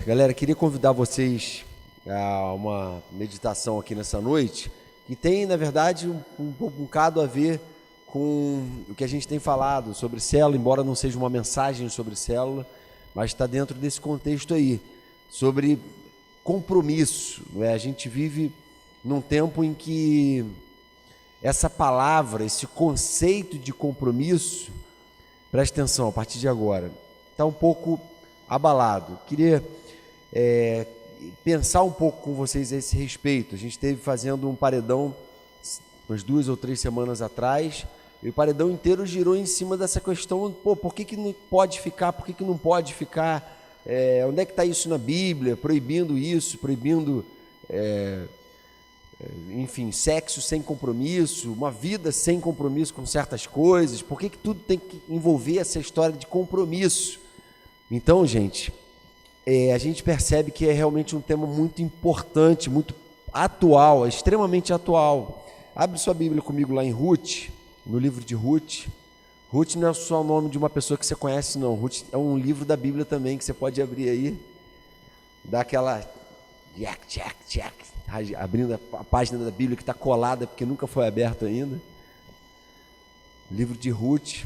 Galera, queria convidar vocês a uma meditação aqui nessa noite, que tem, na verdade, um bocado a ver com o que a gente tem falado sobre célula, embora não seja uma mensagem sobre célula, mas está dentro desse contexto aí, sobre compromisso. A gente vive num tempo em que essa palavra, esse conceito de compromisso, preste atenção, a partir de agora, está um pouco abalado. Queria pensar um pouco com vocês a esse respeito. A gente esteve fazendo um paredão umas 2 ou 3 semanas atrás, e o paredão inteiro girou em cima dessa questão, por que não pode ficar, por que não pode ficar, onde é que está isso na Bíblia, proibindo isso, proibindo, enfim, sexo sem compromisso, uma vida sem compromisso com certas coisas, por que tudo tem que envolver essa história de compromisso? Então, gente, a gente percebe que é realmente um tema muito importante, muito atual, extremamente atual. Abre sua Bíblia comigo lá em Ruth, no livro de Ruth. Ruth não é só o nome de uma pessoa que você conhece, não. Ruth é um livro da Bíblia também, que você pode abrir aí, dar aquela check, abrindo a página da Bíblia que está colada, porque nunca foi aberta ainda. Livro de Ruth,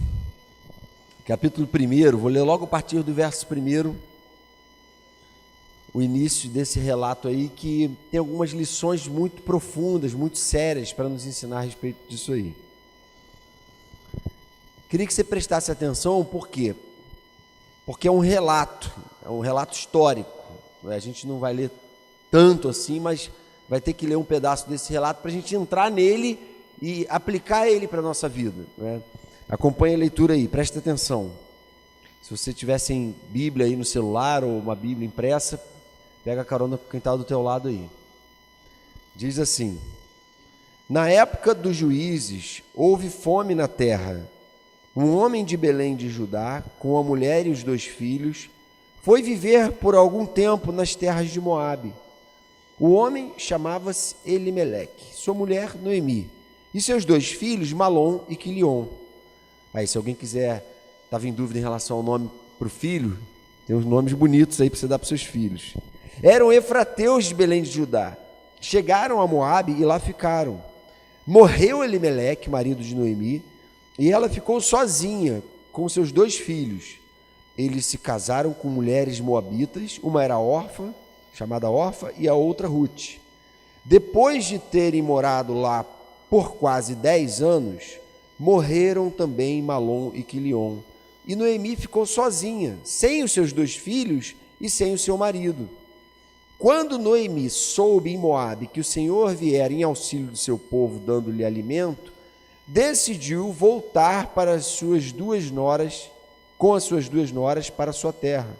capítulo 1, vou ler logo a partir do verso 1, o início desse relato aí, que tem algumas lições muito profundas, muito sérias, para nos ensinar a respeito disso aí. Queria que você prestasse atenção, por quê? Porque é um relato histórico. A gente não vai ler tanto assim, mas vai ter que ler um pedaço desse relato para a gente entrar nele e aplicar ele para a nossa vida, né? Acompanhe a leitura aí, presta atenção. Se você tiver sem Bíblia aí no celular ou uma Bíblia impressa, pega a carona com quem está do teu lado aí. Diz assim: na época dos juízes, houve fome na terra. Um homem de Belém de Judá, com a mulher e os 2 filhos, foi viver por algum tempo nas terras de Moabe. O homem chamava-se Elimeleque, sua mulher Noemi, e seus 2 filhos, Malom e Quilion. Aí, se alguém quiser, estava em dúvida em relação ao nome para o filho, tem uns nomes bonitos aí para você dar para os seus filhos. Eram efrateus de Belém de Judá. Chegaram a Moabe e lá ficaram. Morreu Elimeleque, marido de Noemi, e ela ficou sozinha com seus 2 filhos. Eles se casaram com mulheres moabitas, uma era órfã, chamada Orfa, e a outra Ruth. Depois de terem morado lá por quase 10 anos, morreram também Malom e Quilion, e Noemi ficou sozinha, sem os seus 2 filhos e sem o seu marido. Quando Noemi soube em Moabe que o Senhor viera em auxílio do seu povo, dando-lhe alimento, decidiu voltar para as suas 2 noras, com as suas 2 noras para a sua terra.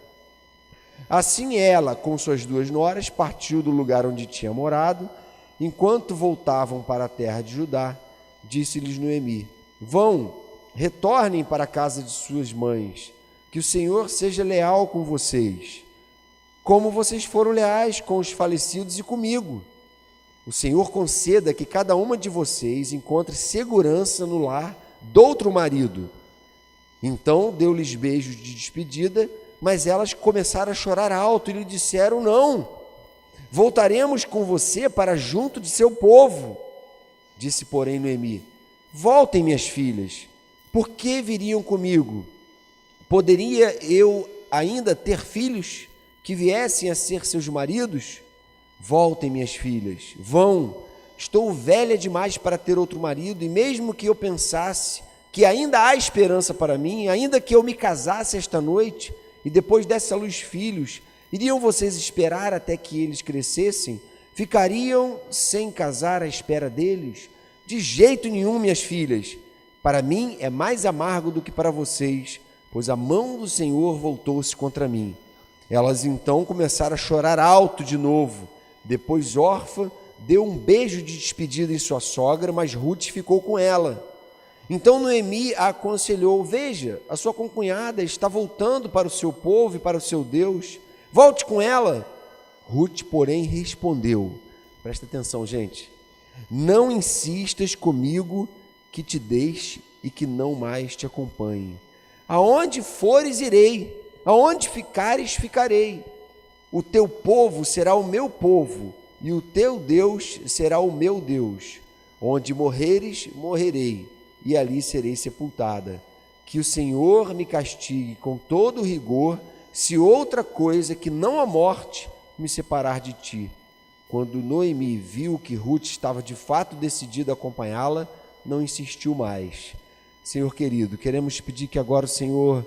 Assim ela, com suas 2 noras, partiu do lugar onde tinha morado. Enquanto voltavam para a terra de Judá, disse-lhes Noemi: vão, retornem para a casa de suas mães, que o Senhor seja leal com vocês, como vocês foram leais com os falecidos e comigo. O Senhor conceda que cada uma de vocês encontre segurança no lar de outro marido. Então deu-lhes beijos de despedida, mas elas começaram a chorar alto e lhe disseram: não, voltaremos com você para junto de seu povo. Disse, porém, Noemi: voltem, minhas filhas, por que viriam comigo? Poderia eu ainda ter filhos que viessem a ser seus maridos? Voltem, minhas filhas, vão. Estou velha demais para ter outro marido, e mesmo que eu pensasse que ainda há esperança para mim, ainda que eu me casasse esta noite e depois desse à luz filhos, iriam vocês esperar até que eles crescessem? Ficariam sem casar à espera deles? De jeito nenhum, minhas filhas. Para mim é mais amargo do que para vocês, pois a mão do Senhor voltou-se contra mim. Elas então começaram a chorar alto de novo. Depois Orfa deu um beijo de despedida em sua sogra, mas Ruth ficou com ela. Então Noemi a aconselhou: veja, a sua concunhada está voltando para o seu povo e para o seu Deus. Volte com ela. Ruth, porém, respondeu, presta atenção, gente: não insistas comigo que te deixe e que não mais te acompanhe. Aonde fores, irei, aonde ficares, ficarei. o teu povo será o meu povo, e o teu Deus será o meu Deus. Onde morreres, morrerei, e ali serei sepultada. Que o Senhor me castigue com todo rigor, se outra coisa que não a morte me separar de ti. Quando Noemi viu que Ruth estava de fato decidida a acompanhá-la, não insistiu mais. Senhor querido, queremos pedir que agora o Senhor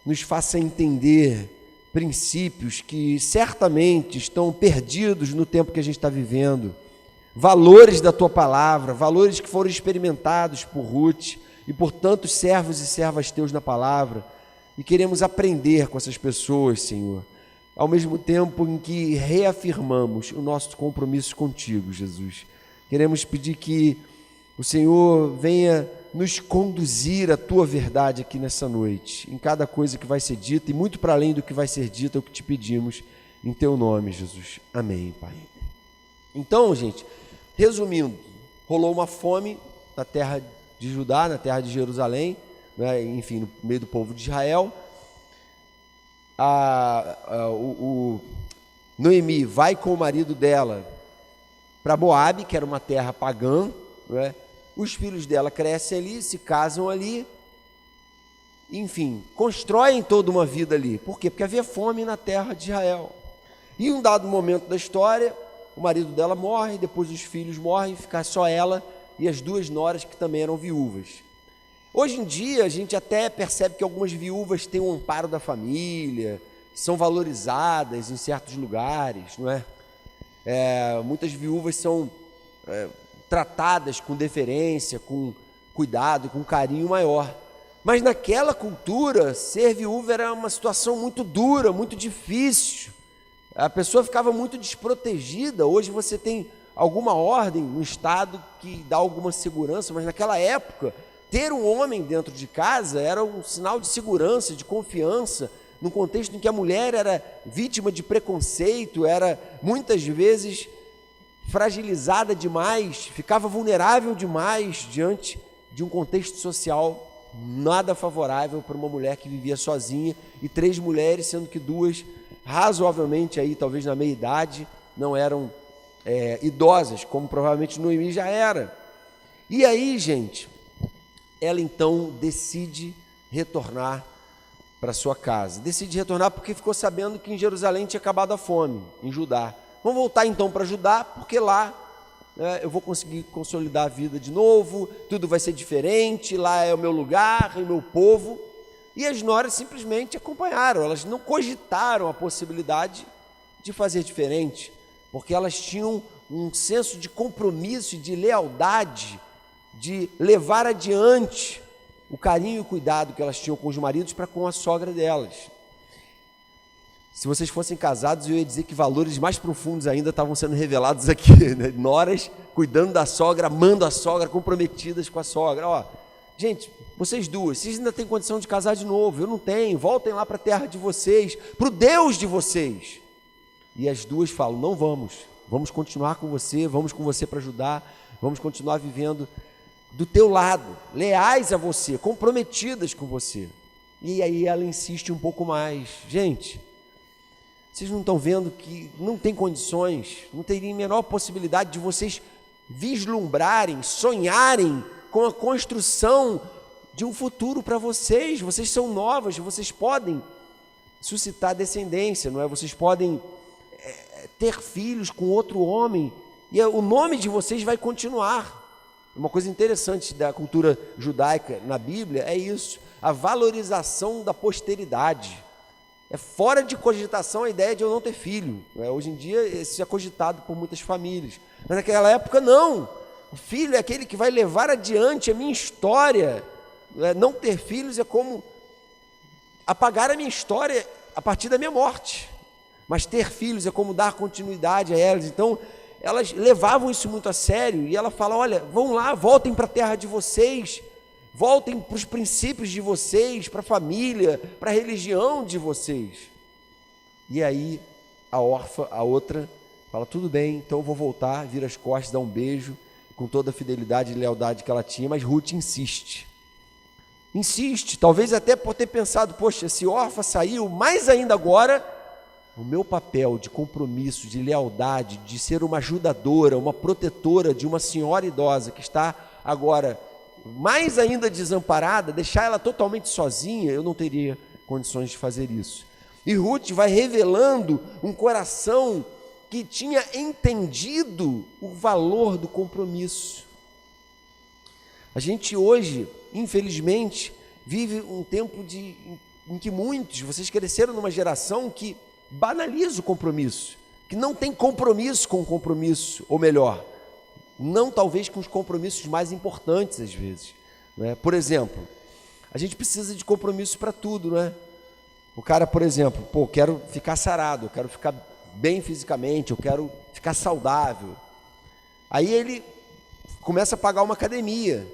nos faça entender princípios que certamente estão perdidos no tempo que a gente está vivendo, valores da tua palavra, valores que foram experimentados por Ruth e por tantos servos e servas teus na palavra, e queremos aprender com essas pessoas, Senhor, ao mesmo tempo em que reafirmamos o nosso compromisso contigo, Jesus. Queremos pedir que o Senhor venha nos conduzir à tua verdade aqui nessa noite, em cada coisa que vai ser dita e muito para além do que vai ser dito, é o que te pedimos em teu nome, Jesus. Amém, Pai. Então, gente, resumindo, rolou uma fome na terra de Judá, na terra de Jerusalém, né, enfim, no meio do povo de Israel. Noemi vai com o marido dela para Moabe, que era uma terra pagã, né? Os filhos dela crescem ali, se casam ali, enfim, constroem toda uma vida ali. Por quê? Porque havia fome na terra de Israel. E em um dado momento da história, o marido dela morre, depois os filhos morrem, fica só ela e as duas noras que também eram viúvas. Hoje em dia, a gente até percebe que algumas viúvas têm um amparo da família, são valorizadas em certos lugares, não é? Muitas viúvas são tratadas com deferência, com cuidado, com carinho maior. Mas naquela cultura, ser viúva era uma situação muito dura, muito difícil. A pessoa ficava muito desprotegida. Hoje você tem alguma ordem no Estado que dá alguma segurança, mas naquela época, ter um homem dentro de casa era um sinal de segurança, de confiança, num contexto em que a mulher era vítima de preconceito, era muitas vezes fragilizada demais, ficava vulnerável demais diante de um contexto social nada favorável para uma mulher que vivia sozinha, e 3 mulheres, sendo que 2 razoavelmente aí, talvez na meia idade, não eram idosas, como provavelmente Noemi já era. E aí, gente, ela então decide retornar para sua casa. Decide retornar porque ficou sabendo que em Jerusalém tinha acabado a fome, em Judá. Vamos voltar então para Judá, porque lá eu vou conseguir consolidar a vida de novo, tudo vai ser diferente, lá é o meu lugar, é o meu povo. E as noras simplesmente acompanharam, elas não cogitaram a possibilidade de fazer diferente, porque elas tinham um senso de compromisso e de lealdade, de levar adiante o carinho e o cuidado que elas tinham com os maridos para com a sogra delas. Se vocês fossem casados, eu ia dizer que valores mais profundos ainda estavam sendo revelados aqui, né? Noras cuidando da sogra, amando a sogra, comprometidas com a sogra. Ó, gente, vocês ainda têm condição de casar de novo, eu não tenho, voltem lá para a terra de vocês, para o Deus de vocês. E as duas falam, não vamos continuar com você, vamos com você para ajudar, vamos continuar vivendo do teu lado, leais a você, comprometidas com você. E aí ela insiste um pouco mais. Gente, vocês não estão vendo que não tem condições, não teria a menor possibilidade de vocês vislumbrarem, sonharem com a construção de um futuro para vocês? Vocês são novas, vocês podem suscitar descendência, não é? Vocês podem ter filhos com outro homem e o nome de vocês vai continuar. Uma coisa interessante da cultura judaica na Bíblia é isso, a valorização da posteridade. É fora de cogitação a ideia de eu não ter filho. Hoje em dia isso é cogitado por muitas famílias, mas naquela época não. O filho é aquele que vai levar adiante a minha história. Não ter filhos é como apagar a minha história a partir da minha morte, mas ter filhos é como dar continuidade a elas. Então elas levavam isso muito a sério, e ela fala, olha, vão lá, voltem para a terra de vocês, voltem para os princípios de vocês, para a família, para a religião de vocês. E aí a órfã, a outra, fala, tudo bem, então eu vou voltar, vira as costas, dá um beijo, com toda a fidelidade e lealdade que ela tinha, mas Ruth insiste, talvez até por ter pensado, poxa, se órfã saiu, mais ainda agora, o meu papel de compromisso, de lealdade, de ser uma ajudadora, uma protetora de uma senhora idosa que está agora mais ainda desamparada, deixar ela totalmente sozinha, eu não teria condições de fazer isso. E Ruth vai revelando um coração que tinha entendido o valor do compromisso. A gente hoje, infelizmente, vive um tempo em que muitos, vocês cresceram numa geração que banaliza o compromisso, que não tem compromisso com o compromisso, ou melhor, não talvez com os compromissos mais importantes às vezes, não é? Por exemplo, a gente precisa de compromisso para tudo, não é? O cara, por exemplo, eu quero ficar sarado, eu quero ficar bem fisicamente, eu quero ficar saudável. Aí ele começa a pagar uma academia.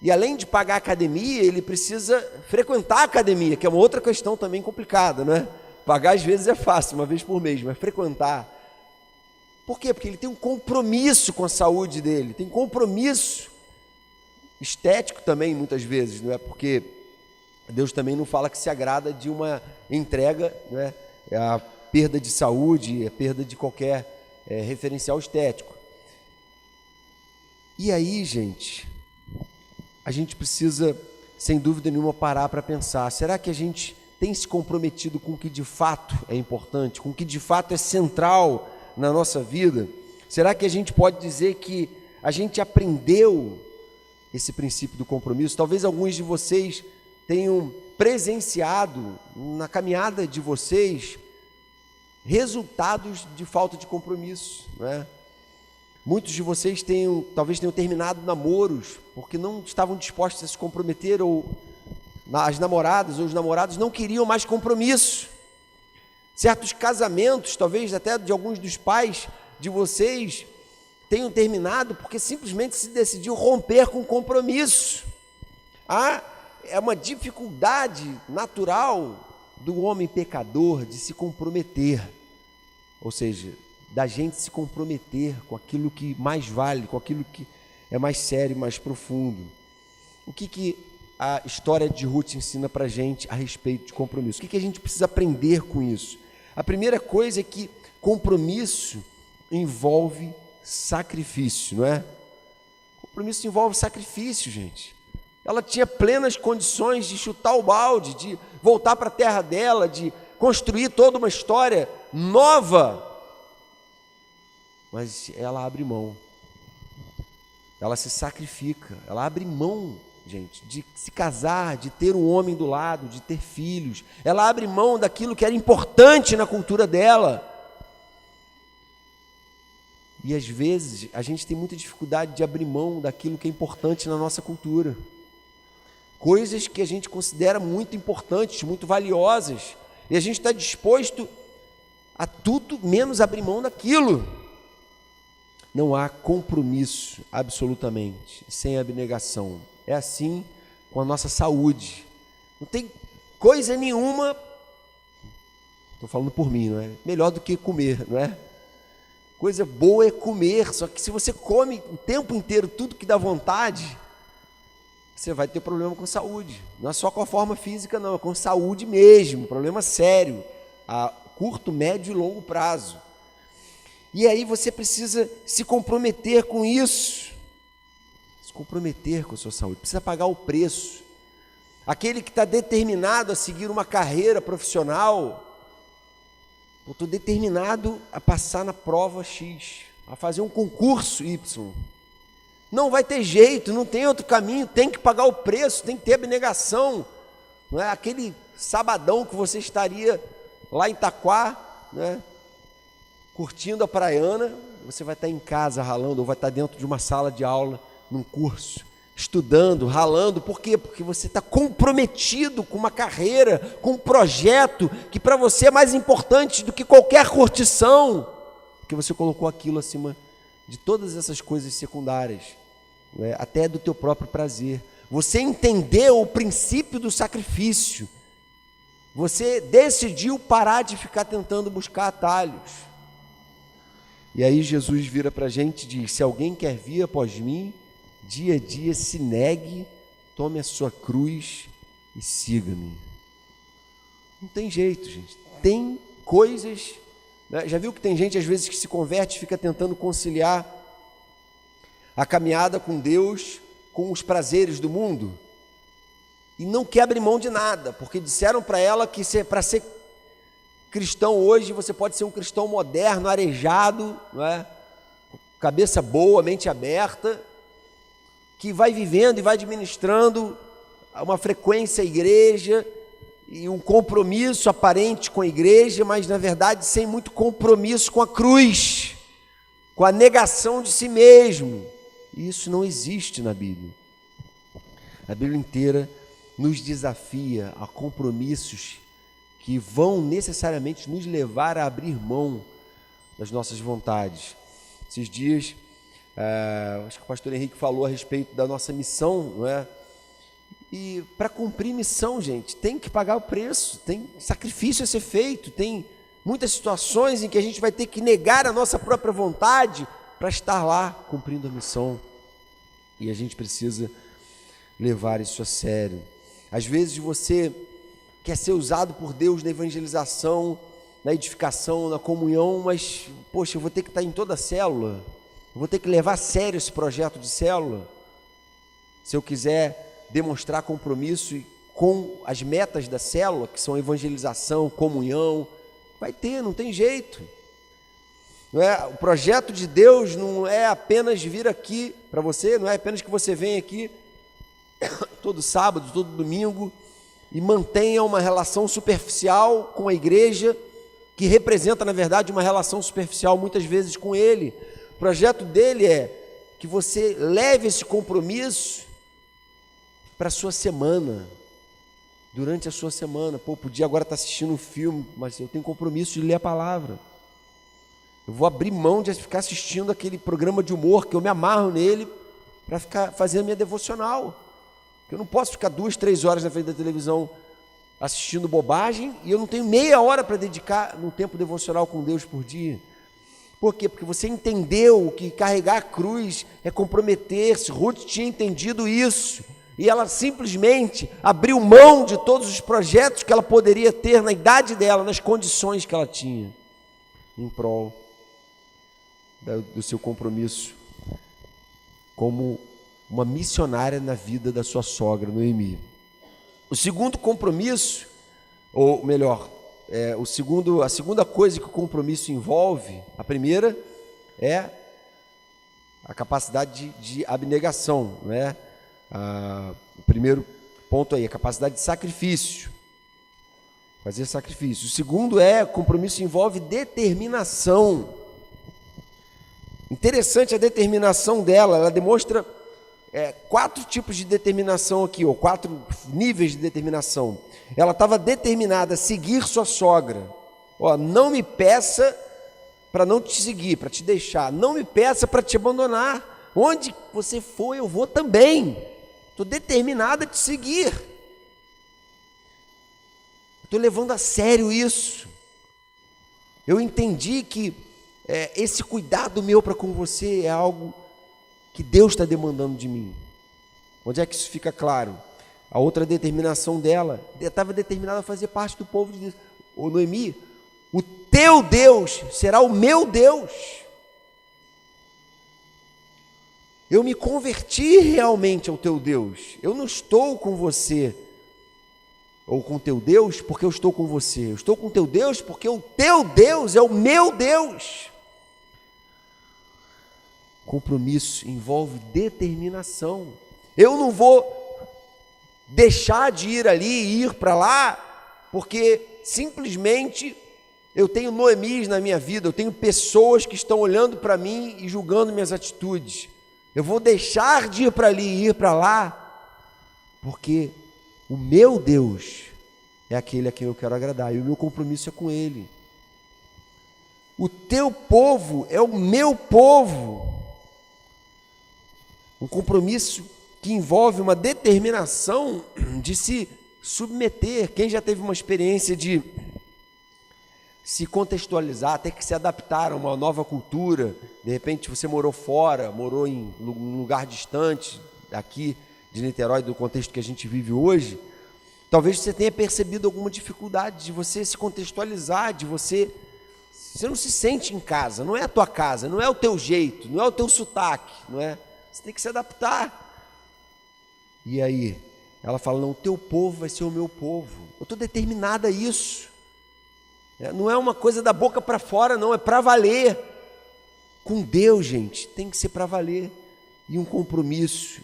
E além de pagar a academia, ele precisa frequentar a academia, que é uma outra questão também complicada, né? Pagar às vezes é fácil, uma vez por mês, mas frequentar. Por quê? Porque ele tem um compromisso com a saúde dele, tem compromisso estético também, muitas vezes, não é? Porque Deus também não fala que se agrada de uma entrega, né? É a perda de saúde, a perda de qualquer referencial estético. E aí, gente, a gente precisa, sem dúvida nenhuma, parar para pensar, será que a gente tem se comprometido com o que de fato é importante, com o que de fato é central na nossa vida? Será que a gente pode dizer que a gente aprendeu esse princípio do compromisso? Talvez alguns de vocês tenham presenciado na caminhada de vocês resultados de falta de compromisso, não é? Muitos de vocês talvez tenham terminado namoros porque não estavam dispostos a se comprometer, ou as namoradas ou os namorados não queriam mais compromisso. Certos casamentos, talvez até de alguns dos pais de vocês, tenham terminado porque simplesmente se decidiu romper com o compromisso. É uma dificuldade natural do homem pecador de se comprometer, ou seja, da gente se comprometer com aquilo que mais vale, com aquilo que é mais sério, mais profundo. O que a história de Ruth ensina para a gente a respeito de compromisso? O que a gente precisa aprender com isso? A primeira coisa é que compromisso envolve sacrifício, não é? Compromisso envolve sacrifício, gente. Ela tinha plenas condições de chutar o balde, de voltar para a terra dela, de construir toda uma história nova, mas ela abre mão, ela se sacrifica, ela abre mão, gente, de se casar, de ter um homem do lado, de ter filhos. Ela abre mão daquilo que era importante na cultura dela. E às vezes a gente tem muita dificuldade de abrir mão daquilo que é importante na nossa cultura. Coisas que a gente considera muito importantes, muito valiosas, e a gente está disposto a tudo menos abrir mão daquilo. Não há compromisso, absolutamente, sem abnegação. É assim com a nossa saúde. Não tem coisa nenhuma, estou falando por mim, não é? Melhor do que comer, não é? Coisa boa é comer, só que se você come o tempo inteiro tudo que dá vontade, você vai ter problema com saúde. Não é só com a forma física, não, é com saúde mesmo, problema sério, a curto, médio e longo prazo. E aí você precisa se comprometer com isso, se comprometer com a sua saúde, precisa pagar o preço. Aquele que está determinado a seguir uma carreira profissional, eu estou determinado a passar na prova X, a fazer um concurso Y. Não vai ter jeito, não tem outro caminho, tem que pagar o preço, tem que ter abnegação. Não é aquele sabadão que você estaria lá em Itaquá, né, curtindo a praiana, você vai estar em casa ralando, ou vai estar dentro de uma sala de aula, num curso, estudando, ralando. Por quê? Porque você está comprometido com uma carreira, com um projeto que para você é mais importante do que qualquer curtição, porque você colocou aquilo acima de todas essas coisas secundárias, né? Até do teu próprio prazer. Você entendeu o princípio do sacrifício, você decidiu parar de ficar tentando buscar atalhos. E aí Jesus vira para a gente e diz: se alguém quer vir após mim, dia a dia se negue, tome a sua cruz e siga-me. Não tem jeito, gente, tem coisas, né? Já viu que tem gente às vezes que se converte e fica tentando conciliar a caminhada com Deus com os prazeres do mundo? E não quer abrir mão de nada, porque disseram para ela que para ser cristão hoje, você pode ser um cristão moderno, arejado, não é? Cabeça boa, mente aberta, que vai vivendo e vai administrando uma frequência à igreja e um compromisso aparente com a igreja, mas na verdade sem muito compromisso com a cruz, com a negação de si mesmo. E isso não existe na Bíblia. A Bíblia inteira nos desafia a compromissos que vão necessariamente nos levar a abrir mão das nossas vontades. Esses dias, acho que o pastor Henrique falou a respeito da nossa missão, não é? E para cumprir missão, gente, tem que pagar o preço, tem sacrifício a ser feito, tem muitas situações em que a gente vai ter que negar a nossa própria vontade para estar lá cumprindo a missão. E a gente precisa levar isso a sério. Às vezes você quer ser usado por Deus na evangelização, na edificação, na comunhão, mas, poxa, eu vou ter que estar em toda a célula, eu vou ter que levar a sério esse projeto de célula, se eu quiser demonstrar compromisso com as metas da célula, que são evangelização, comunhão, vai ter, não tem jeito. Não é? O projeto de Deus não é apenas vir aqui para você, não é apenas que você venha aqui todo sábado, todo domingo, e mantenha uma relação superficial com a igreja, que representa, na verdade, uma relação superficial muitas vezes com Ele. O projeto dele é que você leve esse compromisso para a sua semana, durante a sua semana. Pô, podia agora estar assistindo um filme, mas eu tenho compromisso de ler a palavra. Eu vou abrir mão de ficar assistindo aquele programa de humor, que eu me amarro nele, para ficar fazendo minha devocional. Eu não posso ficar 2, 3 horas na frente da televisão assistindo bobagem, e eu não tenho meia hora para dedicar no tempo devocional com Deus por dia. Por quê? Porque você entendeu que carregar a cruz é comprometer-se. Ruth tinha entendido isso, e ela simplesmente abriu mão de todos os projetos que ela poderia ter na idade dela, nas condições que ela tinha, em prol do seu compromisso como uma missionária na vida da sua sogra, Noemi. O segundo compromisso, ou melhor, a segunda coisa que o compromisso envolve, a primeira é a capacidade de abnegação, né? O primeiro ponto aí, a capacidade de sacrifício, fazer sacrifício. O segundo o compromisso envolve determinação. Interessante a determinação dela, ela demonstra 4 tipos de determinação aqui, ou 4 níveis de determinação. Ela estava determinada a seguir sua sogra. Não me peça para não te seguir, para te deixar. Não me peça para te abandonar. Onde você for, eu vou também. Estou determinada a te seguir. Estou levando a sério isso. Eu entendi que esse cuidado meu para com você é algo que Deus está demandando de mim. Onde é que isso fica claro? A outra determinação dela, estava determinada a fazer parte do povo de Deus. Ô Noemi, o teu Deus será o meu Deus. Eu me converti realmente ao teu Deus. Eu não estou com você ou com teu Deus porque eu estou com você. Eu estou com teu Deus porque o teu Deus é o meu Deus. Compromisso envolve determinação. Eu não vou deixar de ir ali e ir para lá, porque simplesmente eu tenho Noemis na minha vida, eu tenho pessoas que estão olhando para mim e julgando minhas atitudes. Eu vou deixar de ir para ali e ir para lá, porque o meu Deus é aquele a quem eu quero agradar, e o meu compromisso é com Ele. O teu povo é o meu povo. Um compromisso que envolve uma determinação de se submeter. Quem já teve uma experiência de se contextualizar, ter que se adaptar a uma nova cultura, de repente você morou fora, morou em um lugar distante aqui de Niterói, do contexto que a gente vive hoje, Talvez você tenha percebido alguma dificuldade de você se contextualizar, você não se sente em casa, não é a tua casa, não é o teu jeito, não é o teu sotaque, não é? Você tem que se adaptar. E aí, ela fala, não, o teu povo vai ser o meu povo. Eu estou determinada a isso. Não é uma coisa da boca para fora, não, é para valer. Com Deus, gente, tem que ser para valer. E um compromisso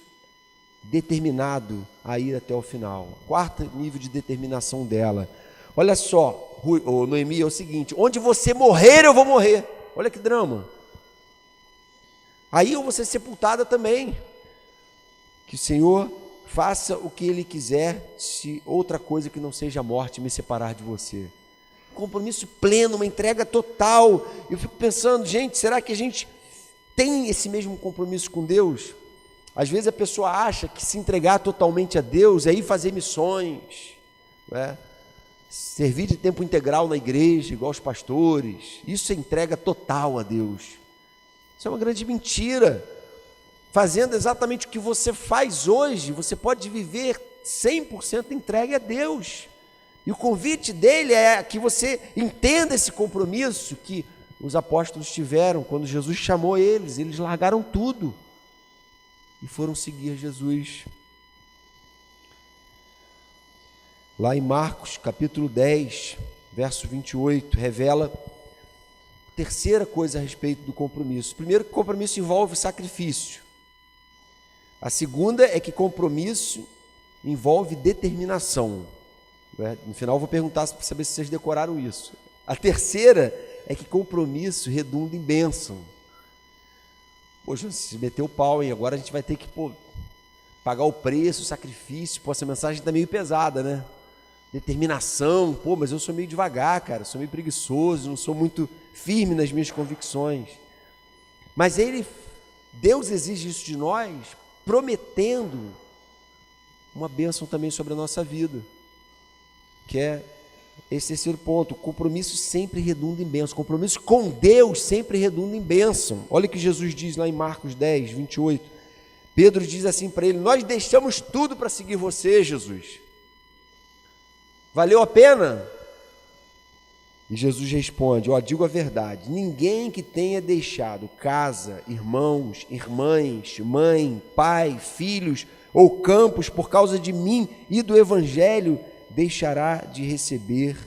determinado a ir até o final. Quarto nível de determinação dela. Olha só, Noemi, é o seguinte, onde você morrer, eu vou morrer. Olha que drama. Aí eu vou ser sepultada também. Que o Senhor faça o que Ele quiser, se outra coisa que não seja a morte me separar de você. Compromisso pleno, uma entrega total. Eu fico pensando, gente, será que a gente tem esse mesmo compromisso com Deus? Às vezes a pessoa acha que se entregar totalmente a Deus é ir fazer missões, né? Servir de tempo integral na igreja, igual os pastores. Isso é entrega total a Deus. Isso é uma grande mentira. Fazendo exatamente o que você faz hoje, você pode viver 100% entregue a Deus. E o convite dele é que você entenda esse compromisso que os apóstolos tiveram quando Jesus chamou eles largaram tudo e foram seguir Jesus. Lá em Marcos, capítulo 10, verso 28, revela a terceira coisa a respeito do compromisso. Primeiro, que compromisso envolve sacrifício. A segunda é que compromisso envolve determinação. No final eu vou perguntar para saber se vocês decoraram isso. A terceira é que compromisso redunda em bênção. Poxa, se meteu o pau, hein? Agora a gente vai ter que pagar o preço, o sacrifício. Essa mensagem está meio pesada, né? Determinação, mas eu sou meio devagar, cara, sou meio preguiçoso, não sou muito firme nas minhas convicções. Mas Deus exige isso de nós, prometendo uma bênção também sobre a nossa vida, que é esse terceiro ponto. O compromisso sempre redunda em bênção. O compromisso com Deus sempre redunda em bênção. Olha o que Jesus diz lá em Marcos 10, 28. Pedro diz assim para ele, nós deixamos tudo para seguir você, Jesus. Valeu a pena? E Jesus responde, digo a verdade, ninguém que tenha deixado casa, irmãos, irmãs, mãe, pai, filhos ou campos por causa de mim e do Evangelho, deixará de receber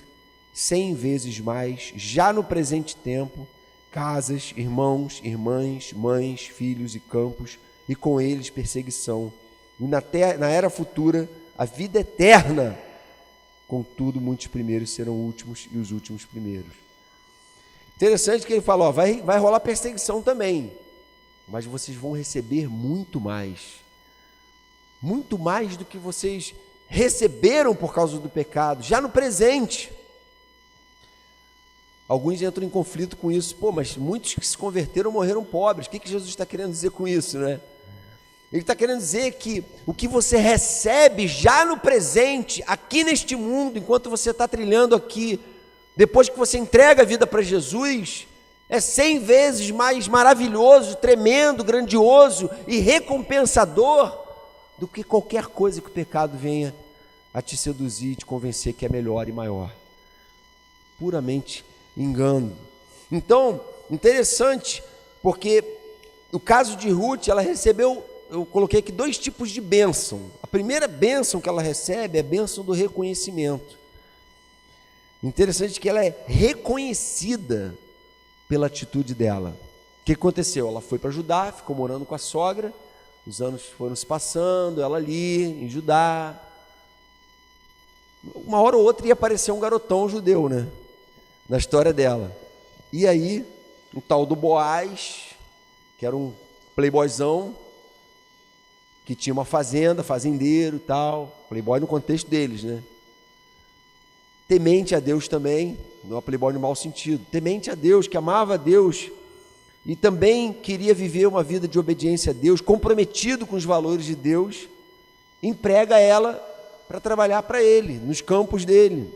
100 vezes mais, já no presente tempo, casas, irmãos, irmãs, mães, filhos e campos, e com eles perseguição. E na era futura, a vida eterna. Contudo, muitos primeiros serão últimos e os últimos primeiros. Interessante que ele fala, vai rolar perseguição também, mas vocês vão receber muito mais do que vocês receberam por causa do pecado, já no presente. Alguns entram em conflito com isso, mas muitos que se converteram morreram pobres. O que Jesus está querendo dizer com isso, né? Ele está querendo dizer que o que você recebe já no presente, aqui neste mundo, enquanto você está trilhando aqui, depois que você entrega a vida para Jesus, é 100 vezes mais maravilhoso, tremendo, grandioso e recompensador do que qualquer coisa que o pecado venha a te seduzir e te convencer que é melhor e maior. Puramente engano. Então, interessante, porque no caso de Ruth, ela recebeu, eu coloquei aqui 2 tipos de bênção. A primeira bênção que ela recebe é a bênção do reconhecimento. Interessante que ela é reconhecida pela atitude dela. O que aconteceu? Ela foi para Judá, ficou morando com a sogra, os anos foram se passando, ela ali em Judá. Uma hora ou outra ia aparecer um garotão judeu, né? Na história dela. E aí, um tal do Boaz, que era um playboyzão, que tinha uma fazenda, fazendeiro e tal, playboy no contexto deles, né? Temente a Deus também, não é playboy no mau sentido, temente a Deus, que amava a Deus e também queria viver uma vida de obediência a Deus, comprometido com os valores de Deus, emprega ela para trabalhar para ele, nos campos dele.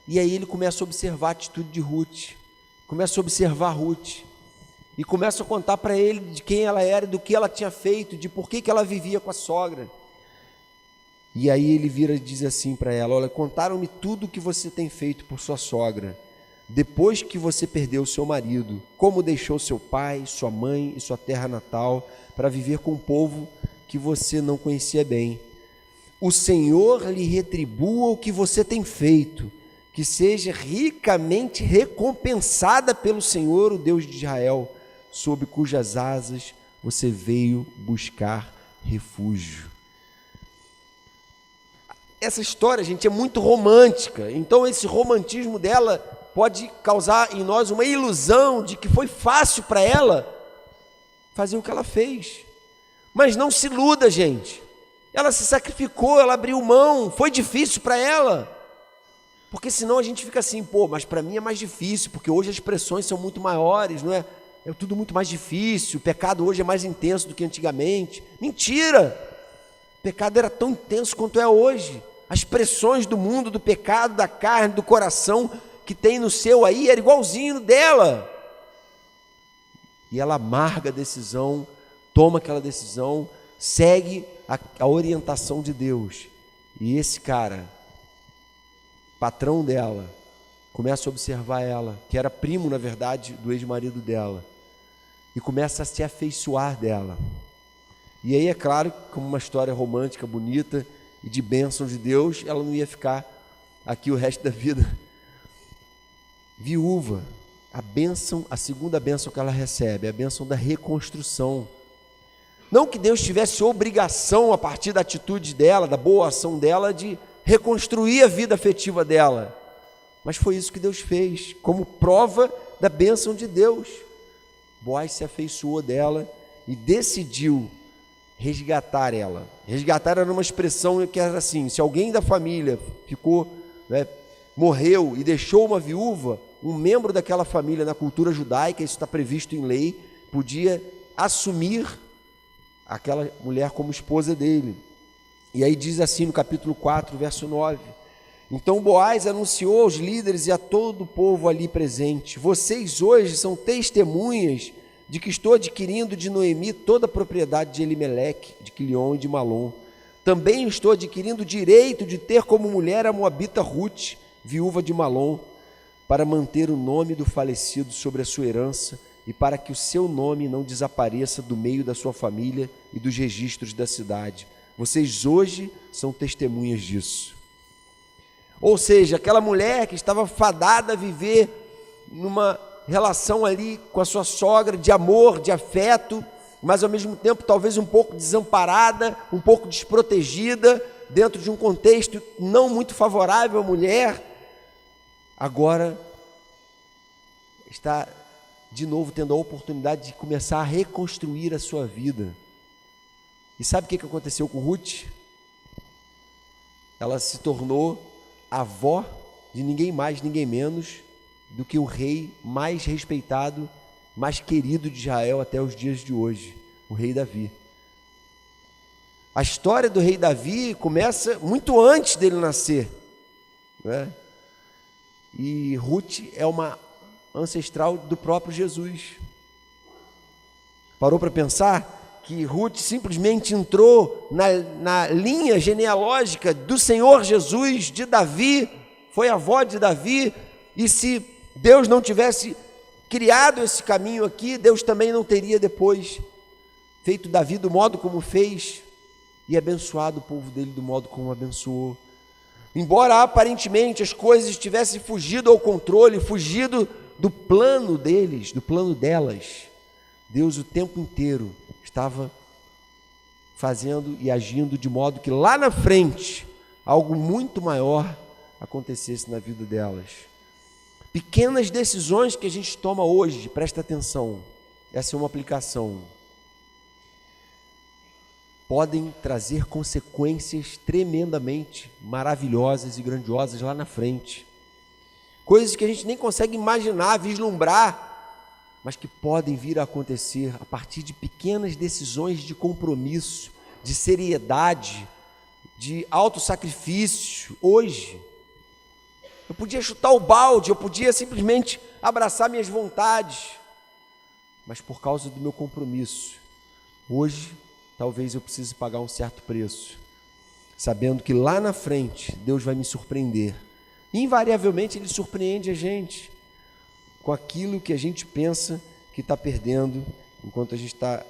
E aí ele começa a observar a atitude de Ruth, começa a observar Ruth, e começa a contar para ele de quem ela era, do que ela tinha feito, de por que ela vivia com a sogra. E aí ele vira e diz assim para ela: olha, contaram-me tudo o que você tem feito por sua sogra, depois que você perdeu seu marido, como deixou seu pai, sua mãe e sua terra natal para viver com um povo que você não conhecia bem. O Senhor lhe retribua o que você tem feito, que seja ricamente recompensada pelo Senhor, o Deus de Israel, sob cujas asas você veio buscar refúgio. Essa história, gente, é muito romântica. Então esse romantismo dela pode causar em nós uma ilusão de que foi fácil para ela fazer o que ela fez. Mas não se iluda, gente. Ela se sacrificou, ela abriu mão, foi difícil para ela. Porque senão a gente fica assim, pô, mas para mim é mais difícil, porque hoje as pressões são muito maiores, não é? É tudo muito mais difícil, o pecado hoje é mais intenso do que antigamente. Mentira! O pecado era tão intenso quanto é hoje. As pressões do mundo, do pecado, da carne, do coração que tem no seu aí, era igualzinho no dela. E ela amarga a decisão, toma aquela decisão, segue a orientação de Deus. E esse cara, patrão dela, começa a observar ela, que era primo, na verdade, do ex-marido dela, e começa a se afeiçoar dela. E aí, é claro, como uma história romântica, bonita e de bênção de Deus, ela não ia ficar aqui o resto da vida viúva. A bênção, a segunda bênção que ela recebe, é a bênção da reconstrução. Não que Deus tivesse obrigação, a partir da atitude dela, da boa ação dela, de reconstruir a vida afetiva dela, mas foi isso que Deus fez, como prova da bênção de Deus. Boaz se afeiçoou dela e decidiu resgatar ela. Resgatar era uma expressão que era assim: se alguém da família ficou, morreu e deixou uma viúva, um membro daquela família, na cultura judaica, isso está previsto em lei, podia assumir aquela mulher como esposa dele. E aí diz assim no capítulo 4, verso 9: então Boaz anunciou aos líderes e a todo o povo ali presente: vocês hoje são testemunhas de que estou adquirindo de Noemi toda a propriedade de Elimeleque, de Quilion e de Malom. Também estou adquirindo o direito de ter como mulher a moabita Ruth, viúva de Malom, para manter o nome do falecido sobre a sua herança e para que o seu nome não desapareça do meio da sua família e dos registros da cidade. Vocês hoje são testemunhas disso. Ou seja, aquela mulher que estava fadada a viver numa relação ali com a sua sogra, de amor, de afeto, mas ao mesmo tempo talvez um pouco desamparada, um pouco desprotegida, dentro de um contexto não muito favorável à mulher, agora está de novo tendo a oportunidade de começar a reconstruir a sua vida. E sabe o que aconteceu com Ruth? Ela se tornou avó de ninguém mais, ninguém menos do que o rei mais respeitado, mais querido de Israel até os dias de hoje, o rei Davi. A história do rei Davi começa muito antes dele nascer, né? E Ruth é uma ancestral do próprio Jesus. Parou para pensar que Ruth simplesmente entrou na linha genealógica do Senhor Jesus, de Davi, foi avó de Davi, e se Deus não tivesse criado esse caminho aqui, Deus também não teria depois feito Davi do modo como fez e abençoado o povo dele do modo como abençoou. Embora aparentemente as coisas tivessem fugido ao controle, fugido do plano deles, do plano delas, Deus o tempo inteiro estava fazendo e agindo de modo que lá na frente algo muito maior acontecesse na vida delas. Pequenas decisões que a gente toma hoje, presta atenção, essa é uma aplicação, podem trazer consequências tremendamente maravilhosas e grandiosas lá na frente. Coisas que a gente nem consegue imaginar, vislumbrar, mas que podem vir a acontecer a partir de pequenas decisões de compromisso, de seriedade, de autossacrifício. Hoje, eu podia chutar o balde, eu podia simplesmente abraçar minhas vontades, mas por causa do meu compromisso, hoje, talvez eu precise pagar um certo preço. sabendo que lá na frente Deus vai me surpreender. Invariavelmente Ele surpreende a gente com aquilo que a gente pensa que está perdendo enquanto a gente está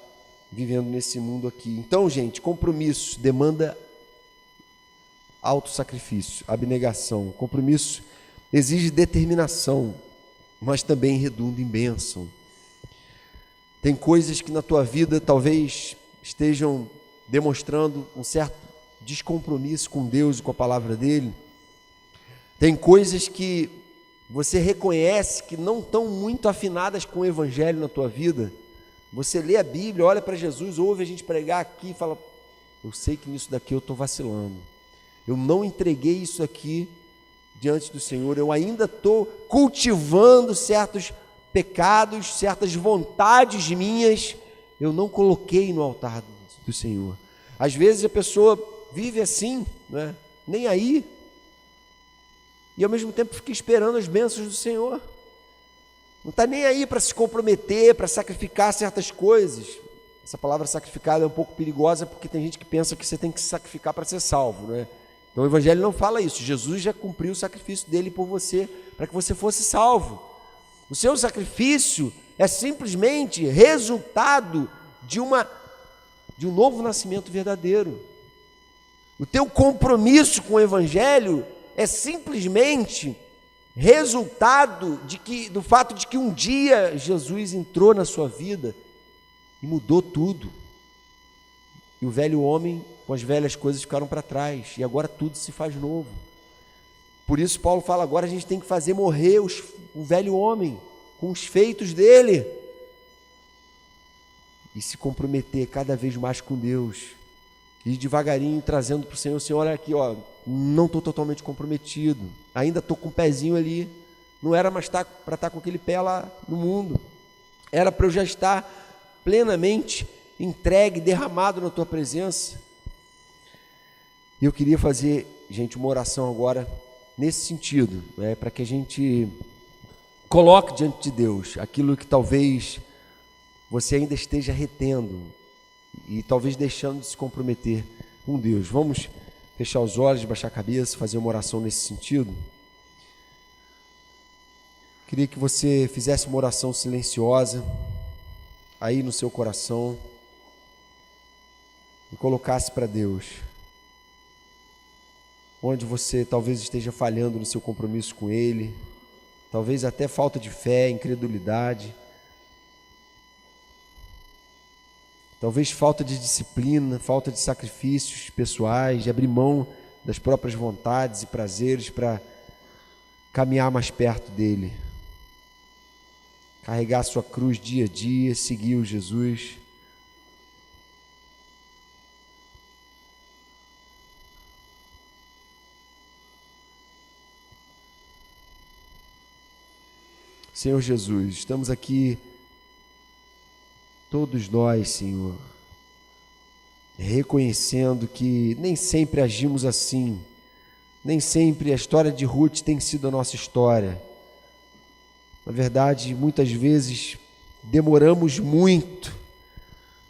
vivendo nesse mundo aqui. Então, gente, compromisso demanda autossacrifício, abnegação. Compromisso exige determinação, mas também redunda em bênção. Tem coisas que na tua vida talvez estejam demonstrando um certo descompromisso com Deus e com a palavra dele. Tem coisas que você reconhece que não estão muito afinadas com o evangelho na tua vida. Você lê a Bíblia, olha para Jesus, ouve a gente pregar aqui e fala: eu sei que nisso daqui eu estou vacilando. Eu não entreguei isso aqui diante do Senhor. Eu ainda estou cultivando certos pecados, certas vontades minhas. Eu não coloquei no altar do Senhor. Às vezes a pessoa vive assim, né? Nem aí. E ao mesmo tempo fica esperando as bênçãos do Senhor. Não está nem aí para se comprometer, para sacrificar certas coisas. Essa palavra sacrificado é um pouco perigosa, porque tem gente que pensa que você tem que se sacrificar para ser salvo, né? Então o Evangelho não fala isso. Jesus já cumpriu o sacrifício dele por você, para que você fosse salvo. O seu sacrifício é simplesmente resultado de um novo nascimento verdadeiro. O teu compromisso com o Evangelho é simplesmente resultado do fato de que um dia Jesus entrou na sua vida e mudou tudo. E o velho homem com as velhas coisas ficaram para trás, e agora tudo se faz novo. Por isso Paulo fala: agora a gente tem que fazer morrer o velho homem com os feitos dele e se comprometer cada vez mais com Deus, e devagarinho trazendo para o Senhor: Senhor, olha aqui, ó, não estou totalmente comprometido, ainda estou com o pezinho ali, não era mais para estar com aquele pé lá no mundo, era para eu já estar plenamente entregue, derramado na tua presença. E eu queria fazer, gente, uma oração agora nesse sentido, né, para que a gente coloque diante de Deus aquilo que talvez você ainda esteja retendo e talvez deixando de se comprometer com Deus. Vamos fechar os olhos, baixar a cabeça, fazer uma oração nesse sentido. Queria que você fizesse uma oração silenciosa aí no seu coração e colocasse para Deus onde você talvez esteja falhando no seu compromisso com Ele, talvez até falta de fé, incredulidade, talvez falta de disciplina, falta de sacrifícios pessoais, de abrir mão das próprias vontades e prazeres para caminhar mais perto dele, carregar a sua cruz dia a dia, seguir o Jesus. Senhor Jesus, estamos aqui, todos nós, Senhor, reconhecendo que nem sempre agimos assim, nem sempre a história de Ruth tem sido a nossa história. Na verdade, muitas vezes demoramos muito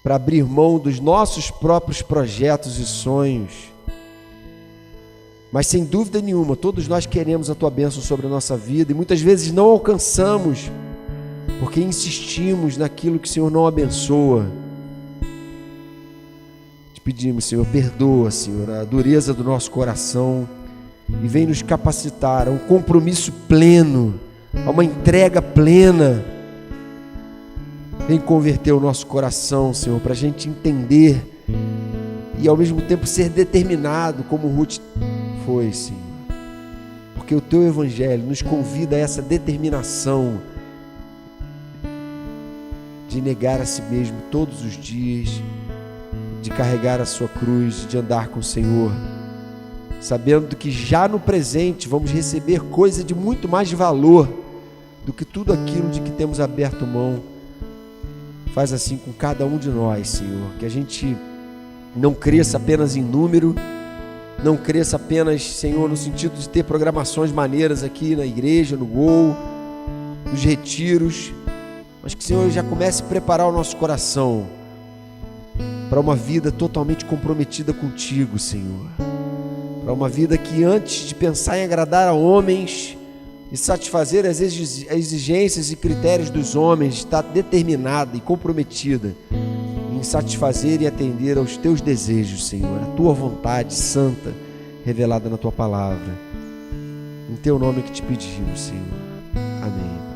para abrir mão dos nossos próprios projetos e sonhos. Mas sem dúvida nenhuma, todos nós queremos a tua bênção sobre a nossa vida e muitas vezes não alcançamos, porque insistimos naquilo que o Senhor não abençoa. Te pedimos, Senhor, perdoa, Senhor, a dureza do nosso coração e vem nos capacitar a um compromisso pleno, a uma entrega plena. Vem converter o nosso coração, Senhor, para a gente entender e ao mesmo tempo ser determinado como Ruth foi, Senhor, porque o teu Evangelho nos convida a essa determinação de negar a si mesmo todos os dias, de carregar a sua cruz, de andar com o Senhor, sabendo que já no presente vamos receber coisa de muito mais valor do que tudo aquilo de que temos aberto mão. Faz assim com cada um de nós, Senhor, que a gente não cresça apenas em número, não cresça apenas, Senhor, no sentido de ter programações maneiras aqui na igreja, no Gol, nos retiros, mas que, Senhor, já comece a preparar o nosso coração para uma vida totalmente comprometida contigo, Senhor. para uma vida que, antes de pensar em agradar a homens e satisfazer as exigências e critérios dos homens, está determinada e comprometida em satisfazer e atender aos teus desejos, Senhor, a tua vontade santa revelada na tua palavra. Em teu nome que te pedimos, Senhor. Amém.